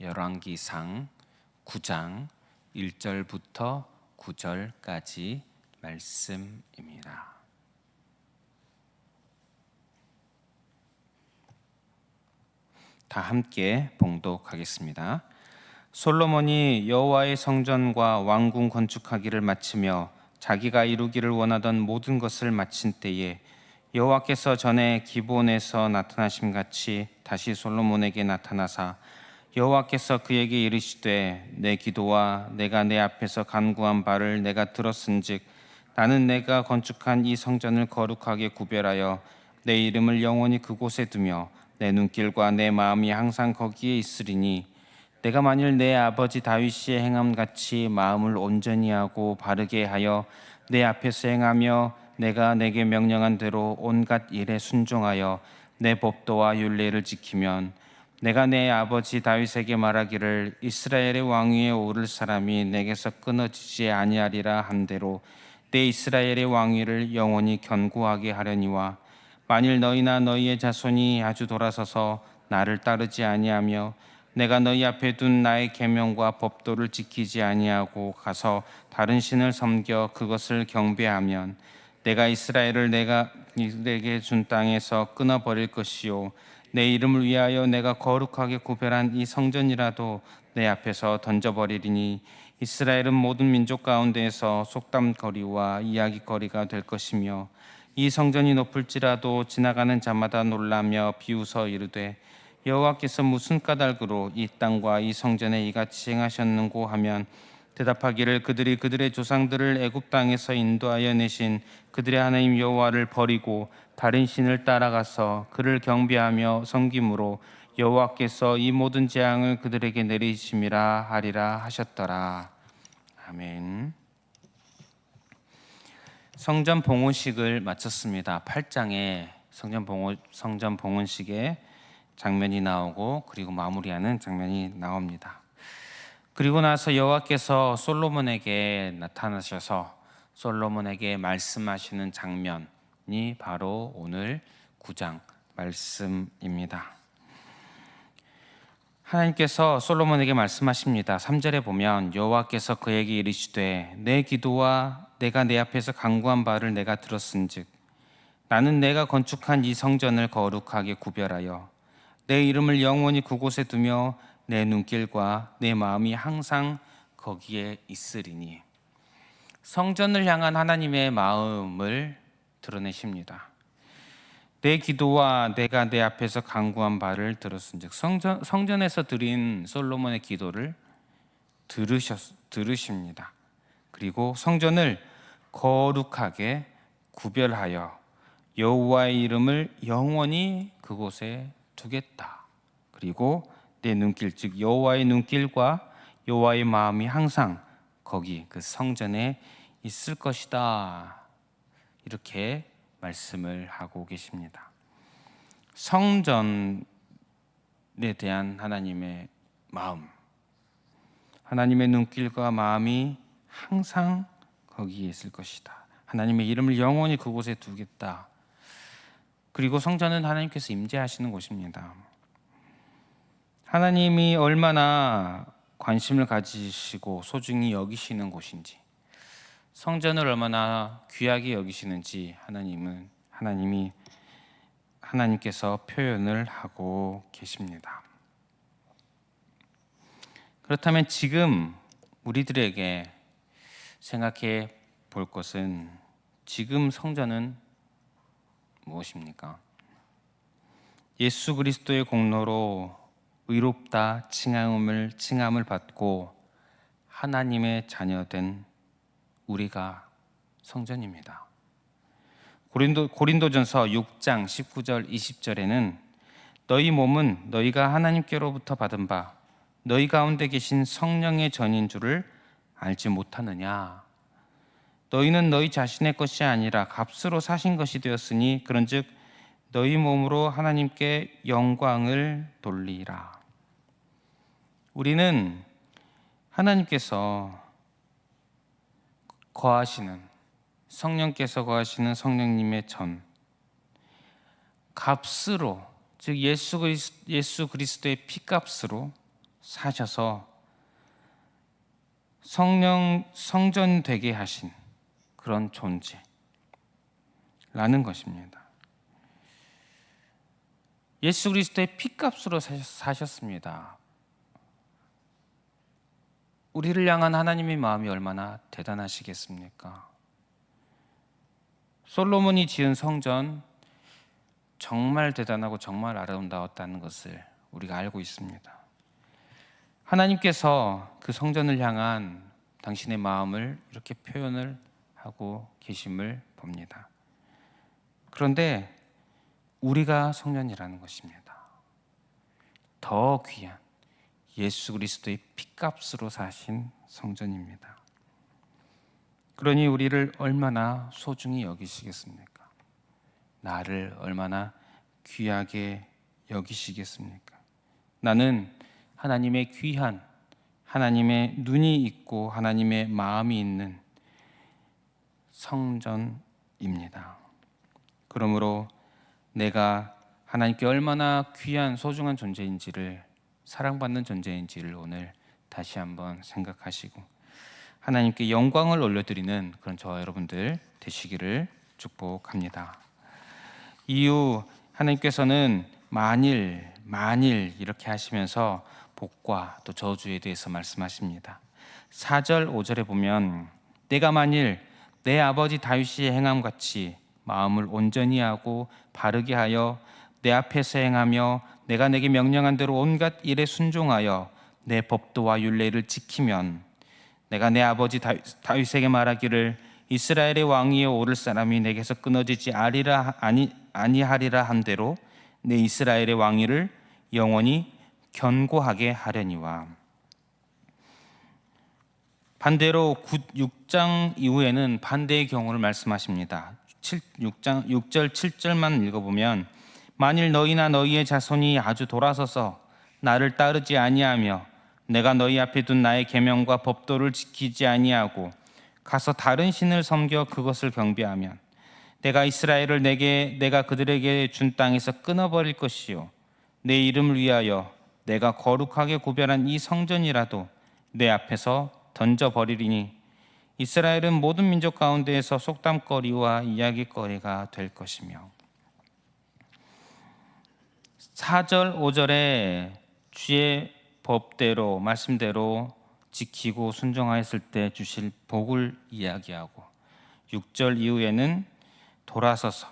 열왕기상 9장 1절부터 9절까지 말씀입니다. 다 함께 봉독하겠습니다. 솔로몬이 여호와의 성전과 왕궁 건축하기를 마치며 자기가 이루기를 원하던 모든 것을 마친 때에 여호와께서 전에 기브온에서 나타나심 같이 다시 솔로몬에게 나타나사 여호와께서 그에게 이르시되 내 기도와 내가 내 앞에서 간구한 바를 내가 들었은즉 나는 내가 건축한 이 성전을 거룩하게 구별하여 내 이름을 영원히 그곳에 두며 내 눈길과 내 마음이 항상 거기에 있으리니 내가 만일 내 아버지 다윗이 행함 같이 마음을 온전히 하고 바르게 하여 내 앞에서 행하며 내가 내게 명령한 대로 온갖 일에 순종하여 내 법도와 율례를 지키면 내가 내 아버지 다윗에게 말하기를 이스라엘의 왕위에 오를 사람이 내게서 끊어지지 아니하리라 한대로 내 이스라엘의 왕위를 영원히 견고하게 하려니와 만일 너희나 너희의 자손이 아주 돌아서서 나를 따르지 아니하며 내가 너희 앞에 둔 나의 계명과 법도를 지키지 아니하고 가서 다른 신을 섬겨 그것을 경배하면 내가 이스라엘을 내가 내게 준 땅에서 끊어버릴 것이요 내 이름을 위하여 내가 거룩하게 구별한 이 성전이라도 내 앞에서 던져버리리니 이스라엘은 모든 민족 가운데에서 속담거리와 이야기거리가 될 것이며 이 성전이 높을지라도 지나가는 자마다 놀라며 비웃어 이르되 여호와께서 무슨 까닭으로 이 땅과 이 성전에 이같이 행하셨는고 하면 대답하기를 그들이 그들의 조상들을 애굽 땅에서 인도하여 내신 그들의 하나님 여호와를 버리고 다른 신을 따라가서 그를 경배하며 섬김으로 여호와께서 이 모든 재앙을 그들에게 내리심이라 하리라 하셨더라. 아멘. 성전 봉헌식을 마쳤습니다. 8장에 성전 봉헌식의 장면이 나오고 그리고 마무리하는 장면이 나옵니다. 그리고 나서 여호와께서 솔로몬에게 나타나셔서 솔로몬에게 말씀하시는 장면이 바로 오늘 9장 말씀입니다. 하나님께서 솔로몬에게 말씀하십니다. 3절에 보면 여호와께서 그에게 이르시되 내 기도와 내가 내 앞에서 간구한 바를 내가 들었은즉 나는 내가 건축한 이 성전을 거룩하게 구별하여 내 이름을 영원히 그곳에 두며 내 눈길과 내 마음이 항상 거기에 있으리니. 성전을 향한 하나님의 마음을 드러내십니다. 내 기도와 내가 내 앞에서 간구한 바를 들었은즉 성전에서 드린 솔로몬의 기도를 들으십니다. 그리고 성전을 거룩하게 구별하여 여호와의 이름을 영원히 그곳에 두겠다. 그리고 내 눈길 즉 여호와의 눈길과 여호와의 마음이 항상 거기 그 성전에 있을 것이다. 이렇게 말씀을 하고 계십니다. 성전에 대한 하나님의 마음, 하나님의 눈길과 마음이 항상 거기에 있을 것이다. 하나님의 이름을 영원히 그곳에 두겠다. 그리고 성전은 하나님께서 임재하시는 곳입니다. 하나님이 얼마나 관심을 가지시고 소중히 여기시는 곳인지, 성전을 얼마나 귀하게 여기시는지 하나님께서 표현을 하고 계십니다. 그렇다면 지금 우리들에게 생각해 볼 것은 지금 성전은 무엇입니까? 예수 그리스도의 공로로 의롭다 칭함을 받고 하나님의 자녀된 우리가 성전입니다. 고린도전서 6장 19절 20절에는 너희 몸은 너희가 하나님께로부터 받은 바 너희 가운데 계신 성령의 전인 줄을 알지 못하느냐. 너희는 너희 자신의 것이 아니라 값으로 사신 것이 되었으니 그런즉 너희 몸으로 하나님께 영광을 돌리라. 우리는 하나님께서 거하시는 성령께서 거하시는 성령님의 전 값으로 즉 예수 그리스도의 피값으로 사셔서 성전 되게 하신 그런 존재라는 것입니다. 예수 그리스도의 피값으로 사셨습니다. 우리를 향한 하나님의 마음이 얼마나 대단하시겠습니까? 솔로몬이 지은 성전 정말 대단하고 정말 아름다웠다는 것을 우리가 알고 있습니다. 하나님께서 그 성전을 향한 당신의 마음을 이렇게 표현을 하고 계심을 봅니다. 그런데 우리가 성전이라는 것입니다. 더 귀한 예수 그리스도의 피값으로 사신 성전입니다. 그러니 우리를 얼마나 소중히 여기시겠습니까? 나를 얼마나 귀하게 여기시겠습니까? 나는 하나님의 귀한, 하나님의 눈이 있고 하나님의 마음이 있는 성전입니다. 그러므로 내가 하나님께 얼마나 귀한 소중한 존재인지를, 사랑받는 존재인지를 오늘 다시 한번 생각하시고 하나님께 영광을 올려드리는 그런 저와 여러분들 되시기를 축복합니다. 이후 하나님께서는 만일 이렇게 하시면서 복과 또 저주에 대해서 말씀하십니다. 4절 5절에 보면 내가 만일 내 아버지 다윗이 행함같이 마음을 온전히 하고 바르게 하여 내 앞에서 행하며 내가 내게 명령한 대로 온갖 일에 순종하여 내 법도와 율례를 지키면 내가 내 아버지 다윗에게 말하기를 이스라엘의 왕위에 오를 사람이 내게서 끊어지지 아니하리라 한 대로 내 이스라엘의 왕위를 영원히 견고하게 하려니와. 반대로 6장 이후에는 반대의 경우를 말씀하십니다. 6절 7절만 읽어보면 만일 너희나 너희의 자손이 아주 돌아서서 나를 따르지 아니하며 내가 너희 앞에 둔 나의 계명과 법도를 지키지 아니하고 가서 다른 신을 섬겨 그것을 경배하면 내가 이스라엘을 내가 그들에게 준 땅에서 끊어버릴 것이요 내 이름을 위하여 내가 거룩하게 구별한 이 성전이라도 내 앞에서 던져버리리니 이스라엘은 모든 민족 가운데에서 속담거리와 이야기거리가 될 것이며. 4절 5절에 주의 법대로 말씀대로 지키고 순종하였을 때 주실 복을 이야기하고 6절 이후에는 돌아서서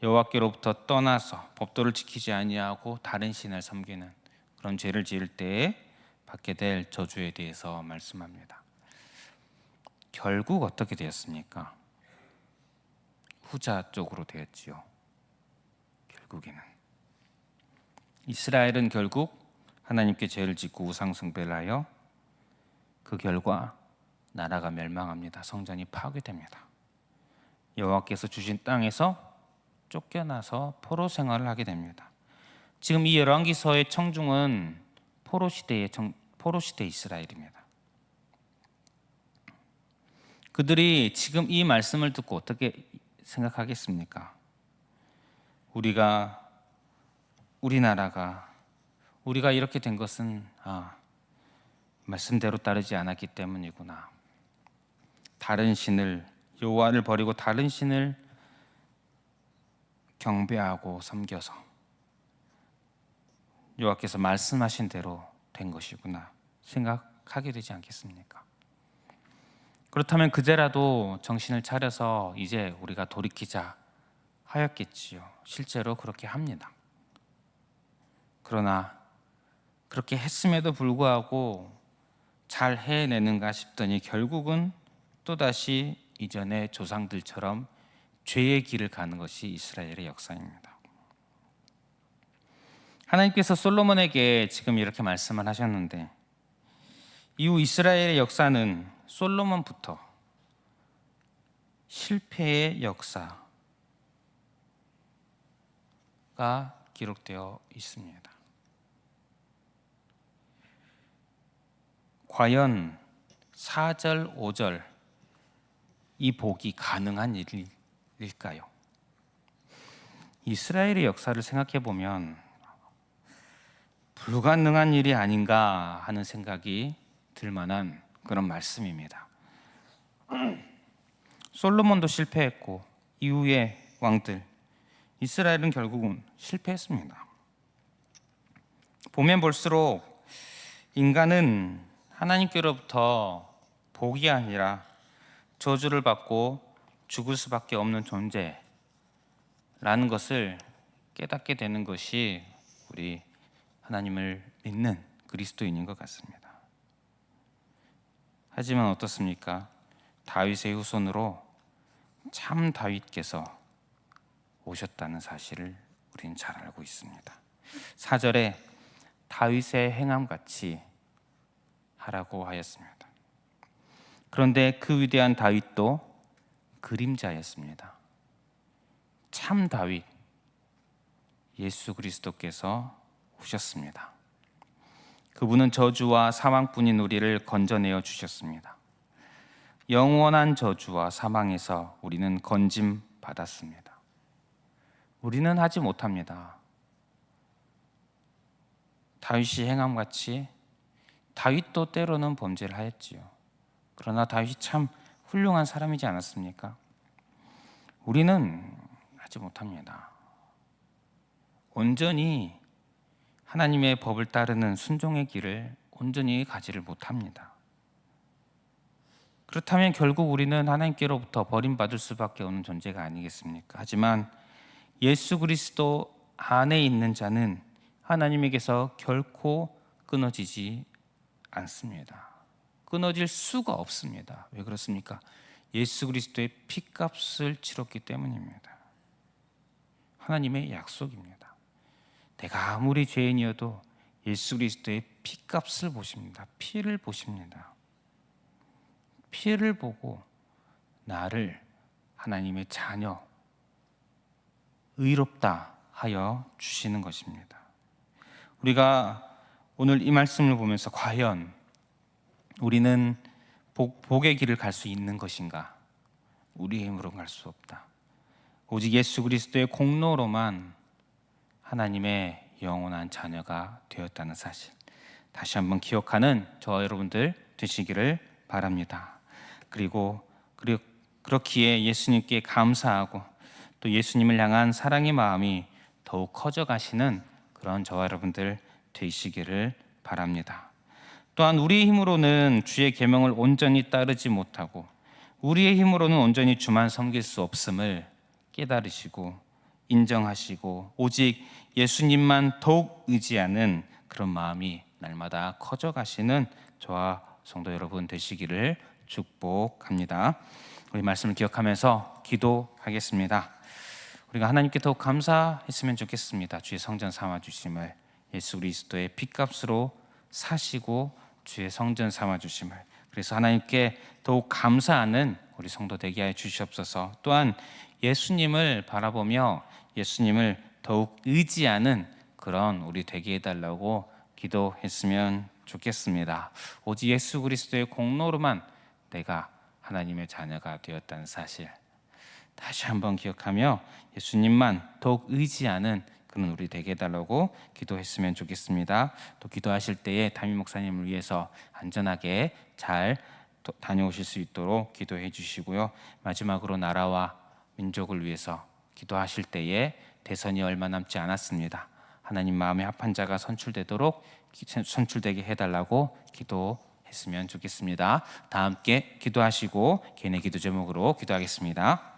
여호와께로부터 떠나서 법도를 지키지 아니하고 다른 신을 섬기는 그런 죄를 지을 때에 받게 될 저주에 대해서 말씀합니다. 결국 어떻게 되었습니까? 후자 쪽으로 되었지요. 결국에는 이스라엘은 결국 하나님께 죄를 짓고 우상 숭배를 하여 그 결과 나라가 멸망합니다. 성전이 파괴됩니다. 여호와께서 주신 땅에서 쫓겨나서 포로 생활을 하게 됩니다. 지금 이 열왕기서의 청중은 포로 시대 이스라엘입니다. 그들이 지금 이 말씀을 듣고 어떻게 생각하겠습니까? 우리가 이렇게 된 것은 말씀대로 따르지 않았기 때문이구나. 다른 신을, 여호와를 버리고 다른 신을 경배하고 섬겨서 여호와께서 말씀하신 대로 된 것이구나 생각하게 되지 않겠습니까? 그렇다면 그제라도 정신을 차려서 이제 우리가 돌이키자 하였겠지요. 실제로 그렇게 합니다. 그러나 그렇게 했음에도 불구하고 잘 해내는가 싶더니 결국은 또다시 이전의 조상들처럼 죄의 길을 가는 것이 이스라엘의 역사입니다. 하나님께서 솔로몬에게 지금 이렇게 말씀을 하셨는데 이후 이스라엘의 역사는 솔로몬부터 실패의 역사가 기록되어 있습니다. 과연 4절, 5절 이 복이 가능한 일일까요? 이스라엘의 역사를 생각해 보면 불가능한 일이 아닌가 하는 생각이 들 만한 그런 말씀입니다. 솔로몬도 실패했고 이후의 왕들, 이스라엘은 결국은 실패했습니다. 보면 볼수록 인간은 하나님께로부터 복이 아니라 저주를 받고 죽을 수밖에 없는 존재라는 것을 깨닫게 되는 것이 우리 하나님을 믿는 그리스도인인 것 같습니다. 하지만 어떻습니까? 다윗의 후손으로 참 다윗께서 오셨다는 사실을 우리는 잘 알고 있습니다. 4절에 다윗의 행함같이 하라고 하였습니다. 그런데 그 위대한 다윗도 그림자였습니다. 참 다윗, 예수 그리스도께서 오셨습니다. 그분은 저주와 사망뿐인 우리를 건져내어 주셨습니다. 영원한 저주와 사망에서 우리는 건짐 받았습니다. 우리는 하지 못합니다. 다윗이 행함같이 다윗도 때로는 범죄를 하였지요. 그러나 다윗이 참 훌륭한 사람이지 않았습니까? 우리는 하지 못합니다. 온전히 하나님의 법을 따르는 순종의 길을 온전히 가지를 못합니다. 그렇다면 결국 우리는 하나님께로부터 버림받을 수밖에 없는 존재가 아니겠습니까? 하지만 예수 그리스도 안에 있는 자는 하나님에게서 결코 끊어지지 않습니다. 끊어질 수가 없습니다. 왜 그렇습니까? 예수 그리스도의 피값을 치렀기 때문입니다. 하나님의 약속입니다. 내가 아무리 죄인이어도 예수 그리스도의 피값을 보십니다. 피를 보십니다. 피를 보고 나를 하나님의 자녀, 의롭다 하여 주시는 것입니다. 우리가 오늘 이 말씀을 보면서 과연 우리는 복의 길을 갈 수 있는 것인가? 우리의 힘으로 갈 수 없다. 오직 예수 그리스도의 공로로만 하나님의 영원한 자녀가 되었다는 사실, 다시 한번 기억하는 저와 여러분들 되시기를 바랍니다. 그리고 그렇기에 예수님께 감사하고 또 예수님을 향한 사랑의 마음이 더욱 커져가시는 그런 저와 여러분들 되시기를 바랍니다. 또한 우리의 힘으로는 주의 계명을 온전히 따르지 못하고 우리의 힘으로는 온전히 주만 섬길 수 없음을 깨달으시고 인정하시고 오직 예수님만 더욱 의지하는 그런 마음이 날마다 커져가시는 저와 성도 여러분 되시기를 축복합니다. 우리 말씀을 기억하면서 기도하겠습니다. 우리가 하나님께 더욱 감사했으면 좋겠습니다. 주의 성전 삼아주심을, 예수 그리스도의 피값으로 사시고 주의 성전 삼아주심을, 그래서 하나님께 더욱 감사하는 우리 성도 되게 하여 주시옵소서. 또한 예수님을 바라보며 예수님을 더욱 의지하는 그런 우리 되게 해달라고 기도했으면 좋겠습니다. 오직 예수 그리스도의 공로로만 내가 하나님의 자녀가 되었다는 사실 다시 한번 기억하며 예수님만 더욱 의지하는 그는 우리 되게 해달라고 기도했으면 좋겠습니다. 또 기도하실 때에 담임 목사님을 위해서 안전하게 잘 다녀오실 수 있도록 기도해 주시고요. 마지막으로 나라와 민족을 위해서 기도하실 때에 대선이 얼마 남지 않았습니다. 하나님 마음에 합한 자가 선출되게 해달라고 기도했으면 좋겠습니다. 다 함께 기도하시고 개인의 기도 제목으로 기도하겠습니다.